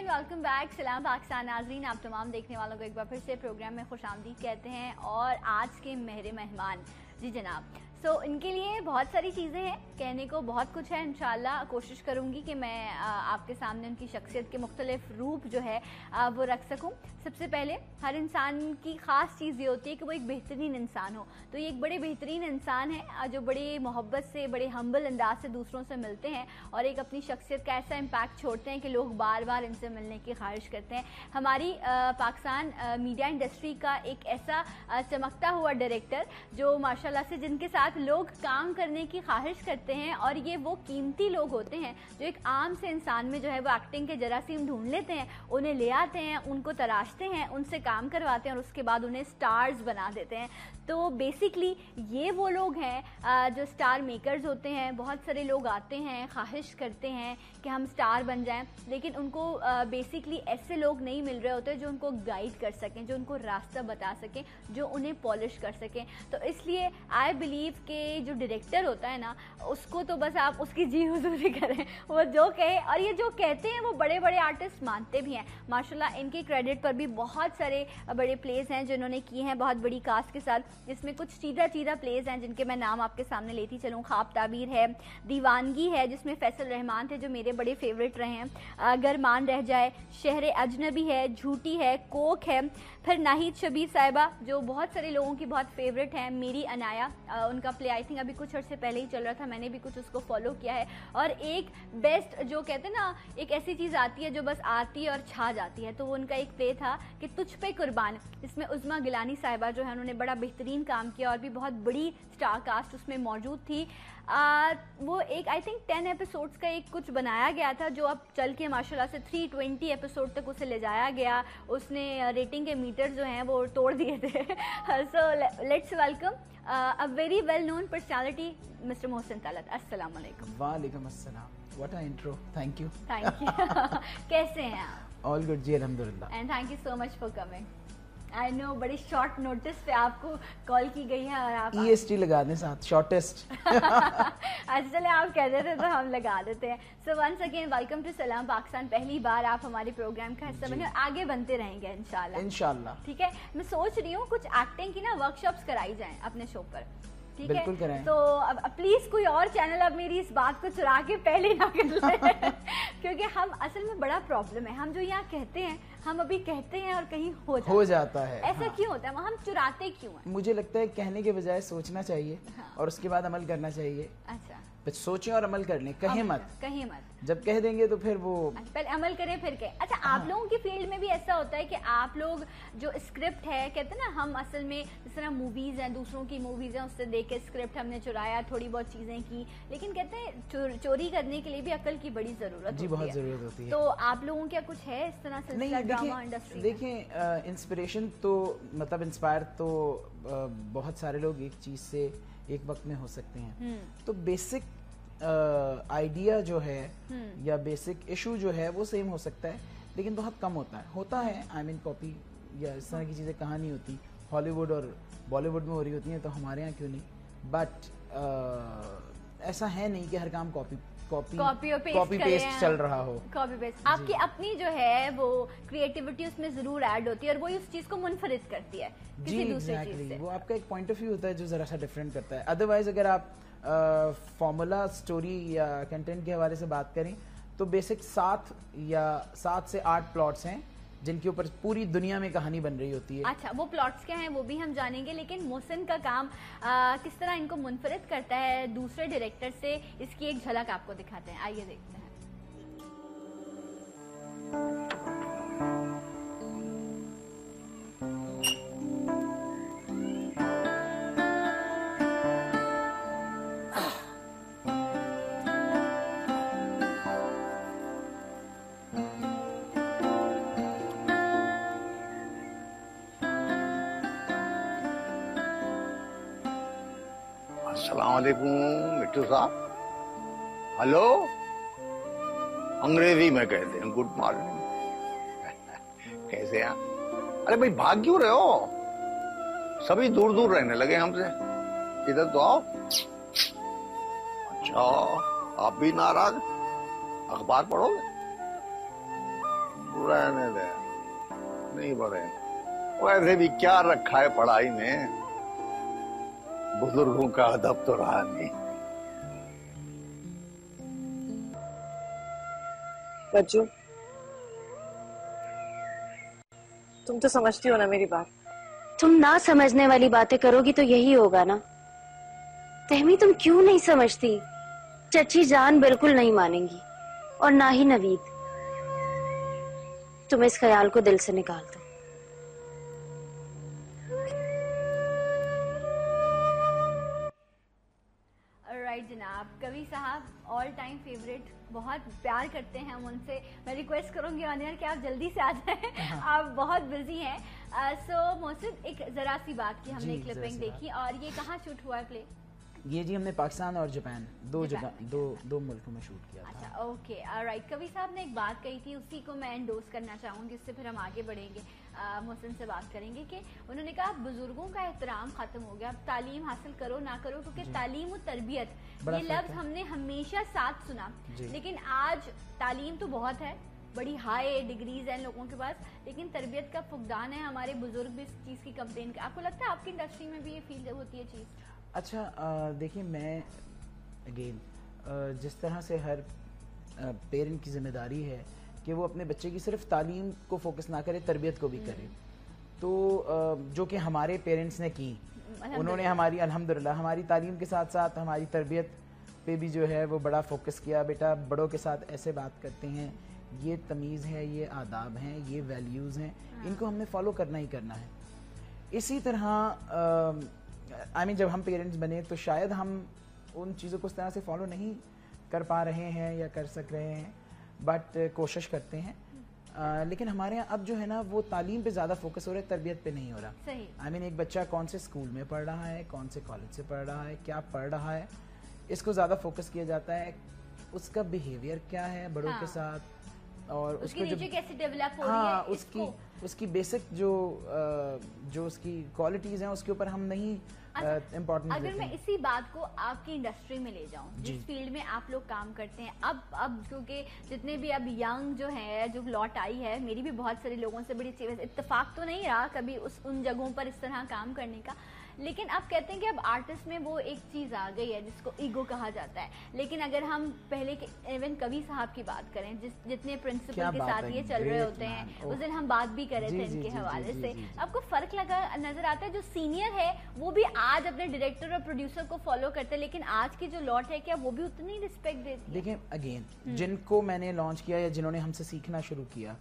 Welcome back. सलाम पाकिस्तान नाजरीन, आप तमाम देखने वालों को एक बार फिर से प्रोग्राम में खुशामदीद कहते हैं। और आज के मेहरे मेहमान जी जनाब, इनके लिए बहुत सारी चीज़ें हैं, कहने को बहुत कुछ है। इंशाल्लाह कोशिश करूँगी कि मैं आपके सामने उनकी शख्सियत के मुख्तलिफ रूप जो है वो रख सकूँ। सबसे पहले हर इंसान की ख़ास चीज़ ये होती है कि वो एक बेहतरीन इंसान हो। तो ये एक बड़े बेहतरीन इंसान है जो बड़े मोहब्बत से, बड़े हम्बल अंदाज से दूसरों से मिलते हैं और एक अपनी शख्सियत का ऐसा इम्पैक्ट छोड़ते हैं कि लोग बार बार इनसे मिलने की ख्वाहिश करते हैं। हमारी पाकिस्तान मीडिया इंडस्ट्री का एक ऐसा चमकता हुआ डायरेक्टर जो माशाल्लाह से जिनके साथ लोग काम करने की ख्वाहिश करते हैं, और ये वो कीमती लोग होते हैं जो एक आम से इंसान में जो है वो एक्टिंग के जरासीम ढूंढ लेते हैं, उन्हें ले आते हैं, उनको तराशते हैं, उनसे काम करवाते हैं और उसके बाद उन्हें स्टार्स बना देते हैं। तो बेसिकली ये वो लोग हैं जो स्टार मेकर्स होते हैं। बहुत सारे लोग आते हैं, ख्वाहिश करते हैं कि हम स्टार बन जाएं, लेकिन उनको बेसिकली ऐसे लोग नहीं मिल रहे होते जो उनको गाइड कर सकें, जो उनको रास्ता बता सकें, जो उन्हें पॉलिश कर सकें। तो इसलिए आई बिलीव कि जो डायरेक्टर होता है ना, उसको तो बस आप उसकी जी हुजूरी करें, वो जो कहे, और ये जो कहते हैं वो बड़े बड़े आर्टिस्ट मानते भी हैं। माशाल्लाह इनके क्रेडिट पर भी बहुत सारे बड़े प्लेस हैं जिन्होंने किए हैं बहुत बड़ी कास्ट के साथ, जिसमें कुछ चीदा प्लेस हैं जिनके मैं नाम आपके सामने लेती चलूँ। ख्वाब ताबीर है, दीवानगी है जिसमें फैसल रहमान थे जो मेरे बड़े फेवरेट रहे हैं, अगर मान रह जाए, शहर अजनबी है, झूठी है, कोक है, फिर नाहिद शबीर साहिबा जो बहुत सारे लोगों की बहुत फेवरेट हैं, मेरी अनाया, उनका प्ले आई थिंक अभी कुछ अर्से पहले ही चल रहा था, मैंने भी कुछ उसको फॉलो किया है। और एक बेस्ट जो कहते हैं ना, एक ऐसी चीज़ आती है जो बस आती है और छा जाती है, तो वो उनका एक प्ले था कि तुझ पे कुर्बान, जिसमें उज़मा गिलानी साहिबा जो है उन्होंने बड़ा बेहतरीन काम किया और भी बहुत बड़ी स्टार कास्ट उसमें मौजूद थी। वो एक आई थिंक 10 एपिसोड्स का एक कुछ बनाया गया था जो अब चल के माशाल्लाह से 320 एपिसोड तक उसे ले जाया गया। उसने रेटिंग के मीटर जो हैं वो तोड़ दिए थे। So let's welcome a very well known personality mister Mohsin Talat. अस्सलाम वालेकुम। वालेकुम अस्सलाम। What a intro, thank you. Thank you. कैसे हैं आप? ऑल गुड जी, अल्हम्दुलिल्लाह। And thank you so much for coming. I know बड़ी शॉर्ट नोटिस पे आपको कॉल की गई है और आप EST लगा दें साथ, शॉर्टेस्ट। अच्छा चले, आप कह देते तो हम लगा देते हैं। So once again welcome to Salaam Pakistan. पहली बार आप हमारे प्रोग्राम का हिस्सा बने और आगे बनते रहेंगे इंशाल्लाह। ठीक है, मैं सोच रही हूँ कुछ एक्टिंग की ना वर्कशॉप्स कराई जाएं अपने शो पर, ठीक है? कराएं। तो अब प्लीज कोई और चैनल अब मेरी इस बात को चुरा के पहले ना कर ले। क्योंकि हम असल में बड़ा प्रॉब्लम है, हम जो यहाँ कहते हैं हम अभी कहते हैं और कहीं हो जाता है। ऐसा हाँ। क्यों होता है? हम चुराते क्यों हैं? मुझे लगता है कहने के बजाय सोचना चाहिए। हाँ। और उसके बाद अमल करना चाहिए। अच्छा, सोचें और अमल कर लें, कहें मत। जब कह देंगे तो फिर वो पहले अमल करें फिर कहें। अच्छा, आप लोगों की फील्ड में भी ऐसा होता है कि आप लोग जो स्क्रिप्ट है, कहते हैं ना, हम असल में जिस तरह मूवीज हैं, दूसरों की मूवीज हैं, उससे देख के स्क्रिप्ट हमने चुराया, थोड़ी बहुत चीजें की, लेकिन कहते हैं चोरी करने के लिए भी अकल की बड़ी जरूरत जी, बहुत जरूरत होती है। तो आप लोगों क्या कुछ है इस तरह से ड्रामा इंडस्ट्री? देखिए, इंस्पिरेशन तो मतलब इंस्पायर तो बहुत सारे लोग एक चीज से एक वक्त में हो सकते हैं। तो बेसिक आइडिया जो है या बेसिक इशू जो है वो सेम हो सकता है, लेकिन बहुत कम होता है। आई मीन कॉपी या इस तरह की चीजें कहाँ नहीं होती, हॉलीवुड और बॉलीवुड में हो रही होती हैं, तो हमारे यहाँ क्यों नहीं? बट ऐसा है नहीं कि हर काम कॉपी पेस्ट चल रहा हो। कॉपी पेस्ट आपकी अपनी जो है वो क्रिएटिविटी उसमें जरूर ऐड होती है और वो उस चीज को मुनफरिद करती है किसी दूसरी चीज से। वो आपका एक पॉइंट ऑफ व्यू होता है जो जरा सा डिफरेंट करता है। अदरवाइज अगर आप फॉर्मूला स्टोरी या कंटेंट के हवाले से बात करें तो बेसिक 7 से 8 प्लॉट्स हैं जिनके ऊपर पूरी दुनिया में कहानी बन रही होती है। अच्छा, वो प्लॉट्स क्या हैं वो भी हम जानेंगे, लेकिन मोहसिन का काम किस तरह इनको मुनफरिद करता है दूसरे डायरेक्टर से, इसकी एक झलक आपको दिखाते हैं। आइए देखते हैं। अस्सलाम वालेकुम मिट्टू साहब। हेलो, अंग्रेजी में कहते हैं गुड मॉर्निंग। कैसे हैं? अरे भाई भाग क्यों रहे हो? सभी दूर दूर रहने लगे हमसे, इधर तो आओ। अच्छा, आप भी नाराज? अखबार पढ़ोगे? रहने दे, नहीं पढ़े। वैसे भी क्या रखा है पढ़ाई में, बुजुर्गों का अदब तो रहा नहीं। बच्चू, तुम तो समझती हो ना मेरी बात। तुम ना समझने वाली बातें करोगी तो यही होगा ना। तहमी तुम क्यों नहीं समझती? चची जान बिल्कुल नहीं मानेंगी और ना ही नवीद। तुम इस ख्याल को दिल से निकाल दो। राइट जनाब, कवि साहब ऑल टाइम फेवरेट, बहुत प्यार करते हैं हम उनसे। मैं रिक्वेस्ट करूंगी ऑनियर कि आप जल्दी से आ जाएं, आप बहुत बिजी हैं। सो मोहसिन, एक जरा सी बात की हमने क्लिपिंग देखी, और ये कहाँ शूट हुआ है प्ले? ये जी हमने पाकिस्तान और जापान दो जगह दो मुल्कों में शूट किया था। अच्छा, ओके, राइट। कवि साहब ने एक बात कही थी, उसी को मैं एंडोर्स करना चाहूँगी, उससे फिर हम आगे बढ़ेंगे, मोहसिन से बात करेंगे कि उन्होंने कहा बुजुर्गों का एहतराम खत्म हो गया, तालीम हासिल करो ना करो, क्योंकि तालीम और तरबियत ये लफ्ज हमने हमेशा साथ सुना, लेकिन आज तालीम तो बहुत है, बड़ी हाई डिग्रीज हैं लोगों के पास, लेकिन तरबियत का फुकदान है। हमारे बुजुर्ग भी इस चीज़ की कंप्लेन कर। आपको लगता है आपकी इंडस्ट्री में भी ये फील होती है चीज़? अच्छा, देखिए, मैं अगेन जिस तरह से हर पेरेंट की जिम्मेदारी है कि वो अपने बच्चे की सिर्फ तालीम को फोकस ना करे, तरबियत को भी करे, तो जो कि हमारे पेरेंट्स ने की, उन्होंने हमारी अल्हम्दुलिल्लाह हमारी तालीम के साथ साथ हमारी तरबियत पे भी जो है वो बड़ा फोकस किया। बेटा, बड़ों के साथ ऐसे बात करते हैं, ये तमीज़ है, ये आदाब हैं, ये वैल्यूज़ हैं, इनको हमने फॉलो करना ही करना है। इसी तरह जब हम पेरेंट्स बने तो शायद हम उन चीज़ों को उस तरह से फॉलो नहीं कर पा रहे हैं या कर सक रहे हैं, बट कोशिश करते हैं। लेकिन हमारे यहाँ अब जो है ना वो तालीम पे ज़्यादा फोकस हो रहा है, तरबियत पे नहीं हो रहा। सही। एक बच्चा कौन से स्कूल में पढ़ रहा है, कौन से कॉलेज से पढ़ रहा है, क्या पढ़ रहा है, इसको ज़्यादा फोकस किया जाता है। उसका बिहेवियर क्या है बड़ों के साथ, और उसको जो कैसे डेवलप हो रही है, उसकी बेसिक जो उसकी क्वालिटीज हैं उसके ऊपर हम नहीं इम्पोर्टेंस अगर मैं इसी बात को आपकी इंडस्ट्री में ले जाऊं, जिस फील्ड में आप लोग काम करते हैं, अब क्योंकि जितने भी अब यंग जो है, जो लौट आई है, मेरी भी बहुत सारे लोगों से बड़ी इत्तेफाक तो नहीं रहा कभी उन जगहों पर इस तरह काम करने का, लेकिन आप कहते हैं कि अब आर्टिस्ट में वो एक चीज़ आ गई है जिसको ईगो कहा जाता है। लेकिन अगर हम पहले के इवन कवि साहब की बात करें, जितने प्रिंसिपल के साथ ये चल रहे होते हैं, उस दिन हम बात भी कर रहे थे इनके हवाले से, आपको फर्क लगा नजर आता है? जो सीनियर है वो भी आज अपने डायरेक्टर और प्रोड्यूसर को फॉलो करते हैं, लेकिन आज की जो लॉट है क्या वो भी उतनी रिस्पेक्ट देती है? देखिए, अगेन जिनको मैंने लॉन्च किया या जिन्होंने हमसे सीखना शुरू किया,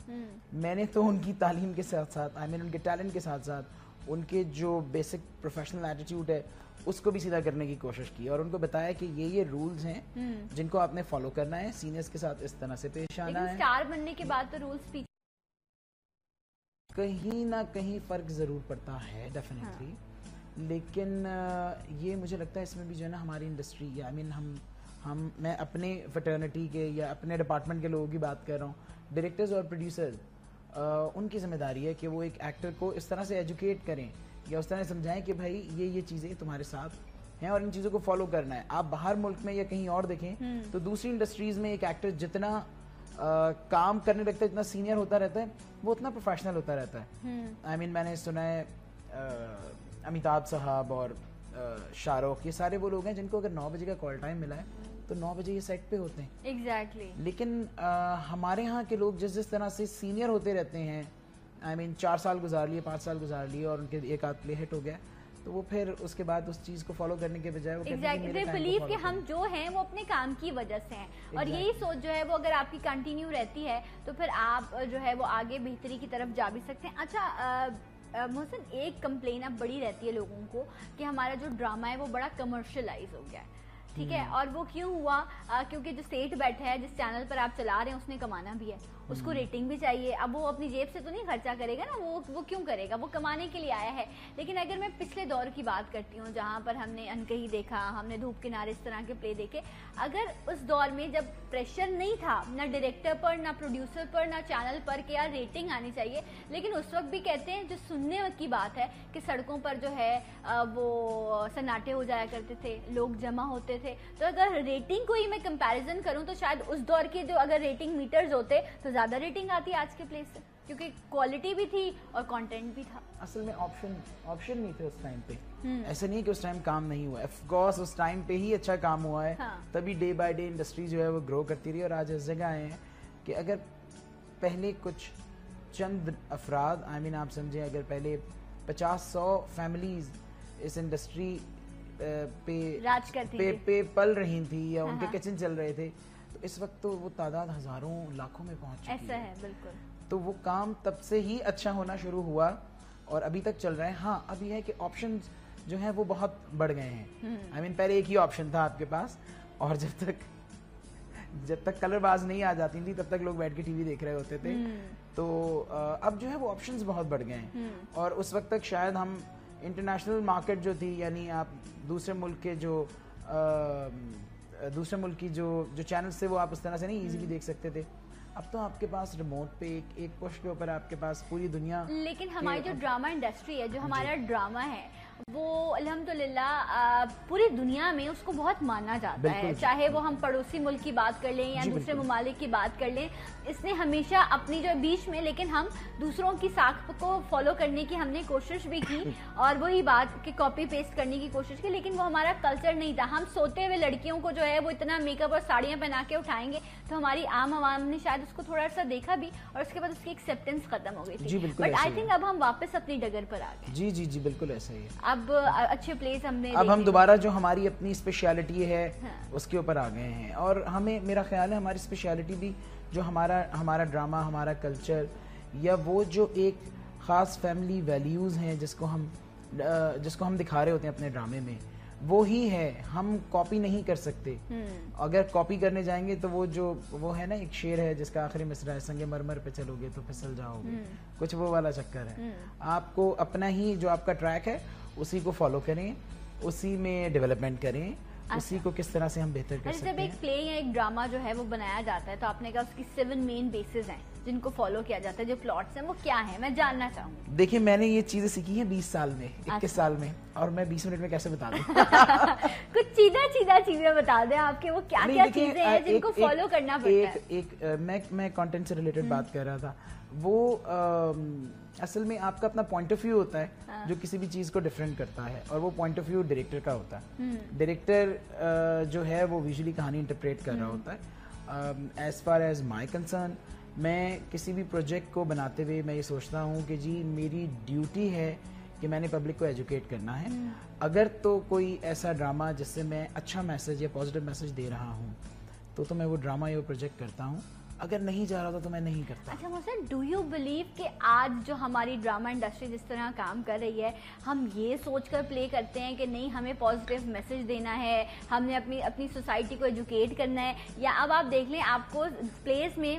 मैंने तो उनकी तालीम के साथ साथ उनके टैलेंट के साथ साथ उनके जो बेसिक प्रोफेशनल एटीट्यूड है उसको भी सीधा करने की कोशिश की, और उनको बताया कि ये रूल्स हैं जिनको आपने फॉलो करना है, सीनियर्स के साथ इस तरह से पेश आना है। स्टार बनने के बाद तो रूल्स कहीं ना कहीं फर्क जरूर पड़ता है, डेफिनेटली। लेकिन ये मुझे लगता है इसमें भी जो है ना हमारी इंडस्ट्री, या मैं अपने फ्रेटर्निटी के या अपने डिपार्टमेंट के लोगों की बात कर रहा हूँ, डायरेक्टर्स और प्रोड्यूसर्स, उनकी जिम्मेदारी है कि वो एक एक्टर को इस तरह से एजुकेट करें या उस तरह से समझाएं कि भाई ये चीज़ें तुम्हारे साथ हैं और इन चीज़ों को फॉलो करना है। आप बाहर मुल्क में या कहीं और देखें तो दूसरी इंडस्ट्रीज में एक एक्टर जितना काम करने लगता है, जितना सीनियर होता रहता है, वो उतना प्रोफेशनल होता रहता है। मैंने सुना है अमिताभ साहब और शाहरुख, ये सारे वो लोग हैं जिनको अगर 9 बजे का कॉल टाइम मिला है तो 9 बजे ये सेट पे होते हैं। एग्जैक्टली। लेकिन हमारे यहाँ के लोग जिस तरह से सीनियर होते रहते हैं, 4 साल गुजार लिए, 5 साल गुजार लिए और उनके एक आध प्ले हिट हो गया, तो वो फिर उसके बाद उस चीज को फॉलो करने के बजाय वो बिलीव कि हम जो हैं वो अपने काम की वजह से हैं, और यही सोच जो है वो अगर आपकी कंटिन्यू रहती है तो फिर आप जो है वो आगे बेहतरी की तरफ जा भी सकते हैं। अच्छा मोहसिन, एक कंप्लेन अब बड़ी रहती है लोगों को कि हमारा जो ड्रामा है वो बड़ा कमर्शियलाइज हो गया है, ठीक है, और वो क्यों हुआ? क्योंकि जो सेठ बैठा है, जिस चैनल पर आप चला रहे हैं, उसने कमाना भी है, उसको रेटिंग भी चाहिए। अब वो अपनी जेब से तो नहीं खर्चा करेगा ना, वो क्यों करेगा? वो कमाने के लिए आया है। लेकिन अगर मैं पिछले दौर की बात करती हूँ, जहाँ पर हमने अनकही देखा, हमने धूप किनारे, इस तरह के प्ले देखे, अगर उस दौर में जब प्रेशर नहीं था ना डायरेक्टर पर, ना प्रोड्यूसर पर, ना चैनल पर कि यार रेटिंग आनी चाहिए, लेकिन उस वक्त भी कहते हैं, जो सुनने की बात है कि सड़कों पर जो है वो सन्नाटे हो जाया करते थे, लोग जमा होते थे। तो अगर रेटिंग को ही मैं कंपैरिजन करूं तो शायद उस दौर के जो अगर रेटिंग मीटर्स होते तो ज्यादा रेटिंग आती है आज के प्ले से, क्योंकि क्वालिटी भी थी और कंटेंट भी था। असल में ऑप्शन नहीं थे उस टाइम पे। ऐसा नहीं है कि उस टाइम काम नहीं हुआ, ऑफ कोर्स उस टाइम पे ही अच्छा काम हुआ है। हाँ। तभी डे बाय डे इंडस्ट्री जो है वो ग्रो करती रही और आज इस जगह आए हैं कि अगर पहले कुछ चंद अफराद आप समझें, अगर पहले 50-100 फैमिलीज इस इंडस्ट्री पे राज करती थी। पे पल रही थी या हाँ, उनके हाँ। किचन चल रहे थे, तो इस वक्त तो वो तादाद हजारों लाखों में पहुंच चुकी ऐसा है बिल्कुल। तो वो काम तब से ही अच्छा होना शुरू हुआ और अभी तक चल रहा है। हाँ, अभी है कि ऑप्शंस जो हैं वो बहुत बढ़ गए हैं। पहले एक ही ऑप्शन था आपके पास, और जब तक कलरबाज नहीं आ जाती थी तब तक लोग बैठ के टीवी देख रहे होते थे। तो अब जो है वो ऑप्शंस बहुत बढ़ गए हैं और उस वक्त तक शायद हम इंटरनेशनल मार्केट जो थी, यानी आप दूसरे मुल्क के दूसरे मुल्क की जो चैनल्स थे वो आप उस तरह से नहीं इजीली देख सकते थे। अब तो आपके पास रिमोट पे एक पुश के ऊपर आपके पास पूरी दुनिया। लेकिन हमारी जो ड्रामा इंडस्ट्री है, जो हमारा ड्रामा है, वो अल्हम्दुलिल्लाह पूरी दुनिया में उसको बहुत माना जाता है। चाहे वो हम पड़ोसी मुल्क की बात कर लें या दूसरे ममालिक की बात कर लें, इसने हमेशा अपनी जो बीच में, लेकिन हम दूसरों की साख को फॉलो करने की हमने कोशिश भी की और वही बात कि कॉपी पेस्ट करने की कोशिश की, लेकिन वो हमारा कल्चर नहीं था। हम सोते हुए लड़कियों को जो है वो इतना मेकअप और साड़ियाँ पहना के उठाएंगे, तो हमारी आम आवाम ने शायद उसको थोड़ा सा देखा भी और उसके बाद उसकी एक्सेप्टेंस खत्म हो गई थी। बट आई थिंक अब हम वापस अपनी डगर पर आ गए। जी जी जी, बिल्कुल ऐसा ही है। अब अच्छे प्लेस हमने अब हम दोबारा जो हमारी अपनी स्पेशलिटी है हाँ। उसके ऊपर आ गए हैं और हमें, मेरा ख्याल है हमारी स्पेशलिटी भी जो हमारा ड्रामा, हमारा कल्चर, या वो जो एक ख़ास फैमिली वैल्यूज़ हैं जिसको हम दिखा रहे होते हैं अपने ड्रामे में, वो ही है। हम कॉपी नहीं कर सकते। अगर कॉपी करने जाएंगे तो वो है ना, एक शेर है जिसका आखिरी मिसरा है, संगे मरमर पे चलोगे तो फिसल जाओगे, कुछ वो वाला चक्कर है। आपको अपना ही जो आपका ट्रैक है उसी को फॉलो करें, उसी में डेवलपमेंट करें। उसी को किस तरह से हम बेहतर कर सकते हैं। जब एक प्ले या एक ड्रामा जो है वो बनाया जाता है, तो आपने कहा उसकी 7 मेन बेसिस हैं जिनको फॉलो किया जाता है, जो प्लॉट्स हैं, वो क्या है, मैं जानना चाहूंगी। देखिए, मैंने ये चीजें सीखी हैं 20 साल में, 21 साल में, और मैं 20 मिनट में कैसे बता दूं? कुछ सीधा चीजें बता दें आपके, वो क्या क्या चीजें हैं जिनको फॉलो करना पड़ता है। मैं कंटेंट से रिलेटेड बात कर रहा था। वो असल में आपका अपना पॉइंट ऑफ व्यू होता है जो किसी भी चीज को डिफरेंट करता है, और वो पॉइंट ऑफ व्यू डायरेक्टर का होता है। डायरेक्टर जो है वो विजुअली कहानी इंटरप्रेट कर रहा होता है। As far as my concern, मैं किसी भी प्रोजेक्ट को बनाते हुए मैं ये सोचता हूँ कि जी मेरी ड्यूटी है कि मैंने पब्लिक को एजुकेट करना है। अगर तो कोई ऐसा ड्रामा जिससे मैं अच्छा मैसेज या पॉजिटिव मैसेज दे रहा हूँ तो मैं वो ड्रामा या वो प्रोजेक्ट करता हूँ। अगर नहीं जा रहा था तो मैं नहीं करता। अच्छा मोहसिन, डू यू बिलीव कि आज जो हमारी ड्रामा इंडस्ट्री जिस तरह काम कर रही है, हम ये सोचकर प्ले करते हैं कि नहीं हमें पॉजिटिव मैसेज देना है, हमने अपनी सोसाइटी को एजुकेट करना है, या अब आप देख लें आपको प्लेस में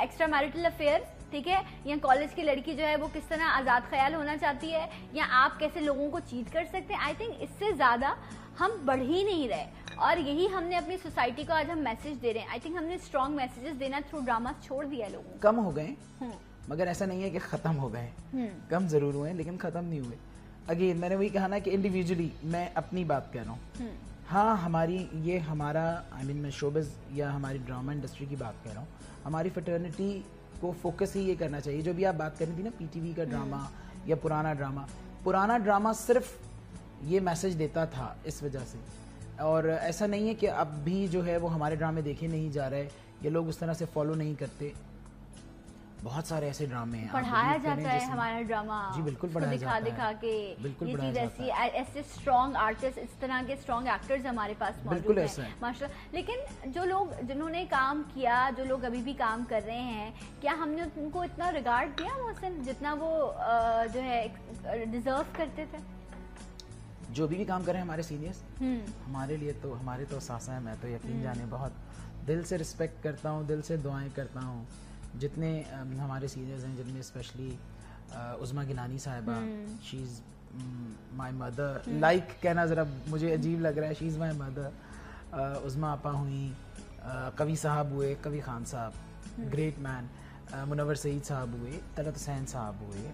एक्स्ट्रा मैरिटल अफेयर, ठीक है, या कॉलेज की लड़की जो है वो किस तरह आज़ाद ख्याल होना चाहती है, या आप कैसे लोगों को चीट कर सकते हैं, आई थिंक इससे ज़्यादा हम बढ़ ही नहीं रहे। और यही हमने अपनी सोसाइटी को आज हम मैसेज दे रहे हैं। आई थिंक हमने स्ट्रॉन्ग मैसेजेस देना थ्रू ड्रामा छोड़ दिया लोगों को। कम हो गए, मगर ऐसा नहीं है कि खत्म हो गए। कम जरूर हुए लेकिन खत्म नहीं हुए। अगेन मैंने वही कहा ना कि इंडिविजुअली मैं अपनी बात कर रहा हूँ। हाँ, हमारा मैं शोबिज़ या हमारी ड्रामा इंडस्ट्री की बात कर रहा हूँ। हमारी फ्रेटर्निटी को फोकस ही ये करना चाहिए। जो भी आप बात कर रही थी ना, पीटीवी का ड्रामा या पुराना ड्रामा सिर्फ ये मैसेज देता था इस वजह से। और ऐसा नहीं है कि अब भी जो है वो हमारे ड्रामे देखे नहीं जा रहे या लोग उस तरह से फॉलो नहीं करते। बहुत सारे ऐसे ड्रामे हैं, पढ़ाया जाता है हमारा ड्रामा। जी बिल्कुल पढ़ाया जाता है, दिखा के बिल्कुल ये चीज ऐसी, ऐसे स्ट्रॉन्ग आर्टिस्ट, इस तरह के स्ट्रॉन्ग एक्टर्स हमारे पास मौजूद हैं माशाल्लाह। लेकिन जो लोग जिन्होंने काम किया, जो लोग अभी भी काम कर रहे हैं, क्या हमने उनको इतना रिगार्ड दिया मोहसिन जितना वो जो है डिजर्व करते थे? जो भी काम कर रहे हैं हमारे सीनियर्स, हमारे लिए तो हमारे तो सासा है। मैं तो यकीन जाने बहुत दिल से रिस्पेक्ट करता हूँ, दिल से दुआएं करता हूँ जितने हमारे सीनियर्स हैं, जिनमें स्पेशली उज़मा गिलानी साहिबा, she is my mother. Like कहना ज़रा मुझे अजीब लग रहा है, शी इज़ माय मदर। उज़मा आपा हुई, कवि साहब हुए, कवि खान साहब ग्रेट मैन, मुनव्वर सईद साहब हुए, तलत हुसैन साहब हुए,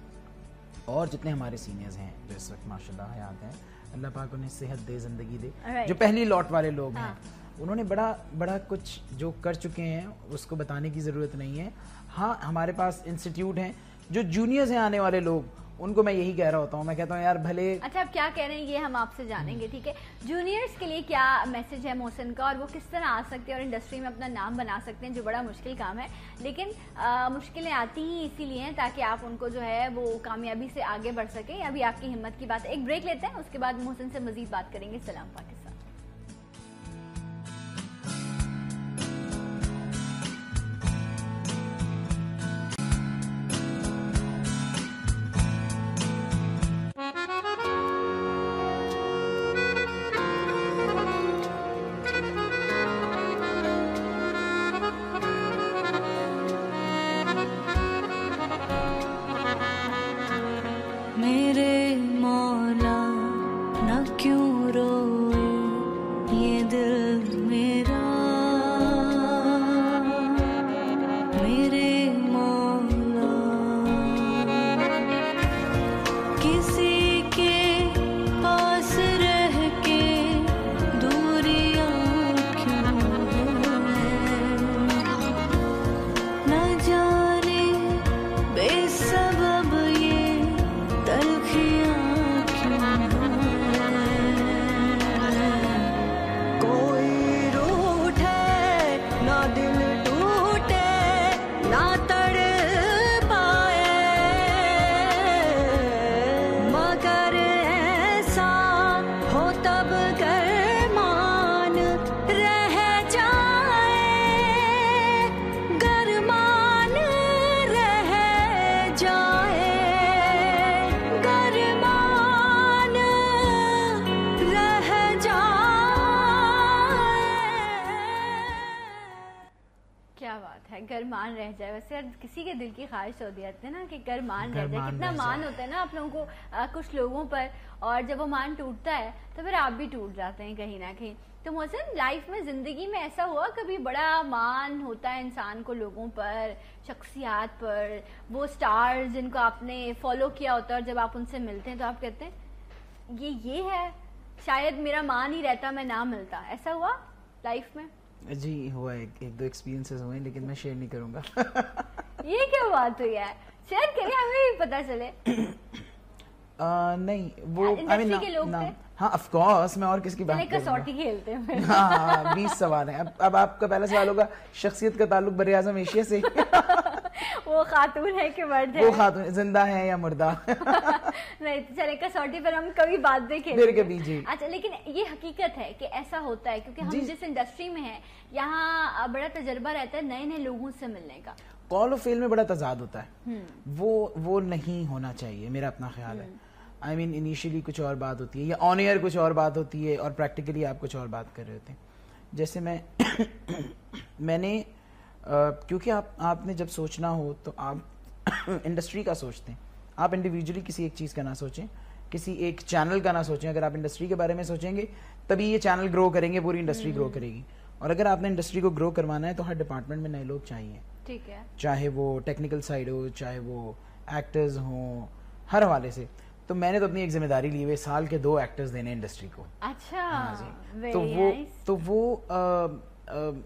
और जितने हमारे सीनियर्स हैं जो इस वक्त माशाल्लाह हयात हैं, अल्लाह पाक उन्हें सेहत दे, ज़िंदगी दे। जो पहली लॉट वाले लोग हैं उन्होंने बड़ा बड़ा कुछ जो कर चुके हैं उसको बताने की ज़रूरत नहीं है। हाँ, हमारे पास इंस्टीट्यूट हैं, जो जूनियर से आने वाले लोग, उनको मैं यही कह रहा होता हूँ, मैं कहता हूँ यार भले। अच्छा, आप क्या कह रहे हैं ये हम आपसे जानेंगे, ठीक है। जूनियर्स के लिए क्या मैसेज है मोहसिन का, और वो किस तरह आ सकते हैं और इंडस्ट्री में अपना नाम बना सकते हैं, जो बड़ा मुश्किल काम है, लेकिन मुश्किलें आती ही इसीलिए हैं ताकि आप उनको जो है वो कामयाबी से आगे बढ़ सकें। अभी आपकी हिम्मत की बात। एक ब्रेक लेते हैं, उसके बाद मोहसिन से मजीद बात करेंगे। सलाम पाकिस्तान। गरमान रह जाए। वैसे यार किसी के दिल की ख्वाहिश होती है ना कि गरमान रह जाए। कितना मान होता है ना आप लोगों को कुछ लोगों पर, और जब वो मान टूटता है तो फिर आप भी टूट जाते हैं कहीं ना कहीं। तो मोहसिन, लाइफ में, जिंदगी में ऐसा हुआ कभी बड़ा मान होता है इंसान को लोगों पर, शख्सियात पर, वो स्टार्स जिनको आपने फॉलो किया होता है, और जब आप उनसे मिलते हैं तो आप कहते हैं ये है, शायद मेरा मान ही रहता मैं ना मिलता। ऐसा हुआ लाइफ में? जी हुआ, एक दो एक्सपीरियंसेस हुए, लेकिन मैं शेयर नहीं करूंगा। ये क्या बात हुई है, शेयर करिए, हमें भी पता चले। नहीं, वो इंडस्ट्री के लोग थे? हाँ, ऑफ कोर्स, मैं और किसकी बात करूंगा। कसौटी खेलते हैं। हाँ, 20 सवाल हैं। अब आपका पहला सवाल होगा शख्सियत का ताल्लुक बरे आजम एशिया से। वो खातून है कि मर्द है? वो खातून जिंदा है या मुर्दा? नहीं, तो चले कसौटी पर हम कभी बात नहीं खेलेंगे। अच्छा, लेकिन ये हकीकत है कि ऐसा होता है, क्योंकि हम जिस इंडस्ट्री में हैं यहाँ बड़ा तजर्बा रहता है नए नए लोगों से मिलने का। कॉल ऑफ फेल में बड़ा तजाद होता है, वो नहीं होना चाहिए, मेरा अपना ख्याल है। आई मीन इनिशियली कुछ और बात होती है, या ऑन एयर कुछ और बात होती है, और प्रैक्टिकली आप कुछ और बात कर रहे होते हैं। जैसे मैंने क्योंकि आपने जब सोचना हो तो आप इंडस्ट्री का सोचते हैं, आप इंडिविजुअली किसी एक चीज़ का ना सोचें, किसी एक चैनल का ना सोचें। अगर आप इंडस्ट्री के बारे में सोचेंगे तभी ये चैनल ग्रो करेंगे, पूरी इंडस्ट्री ग्रो करेगी। और अगर आपने इंडस्ट्री को ग्रो करवाना है तो हर डिपार्टमेंट में नए लोग चाहिए, ठीक है, चाहे वो टेक्निकल साइड हो, चाहे वो एक्टर्स हों, हर हवाले से। तो मैंने तो अपनी एक जिम्मेदारी ली हुई, साल के 2 एक्टर्स देने इंडस्ट्री को। अच्छा, हाँ जी। तो वो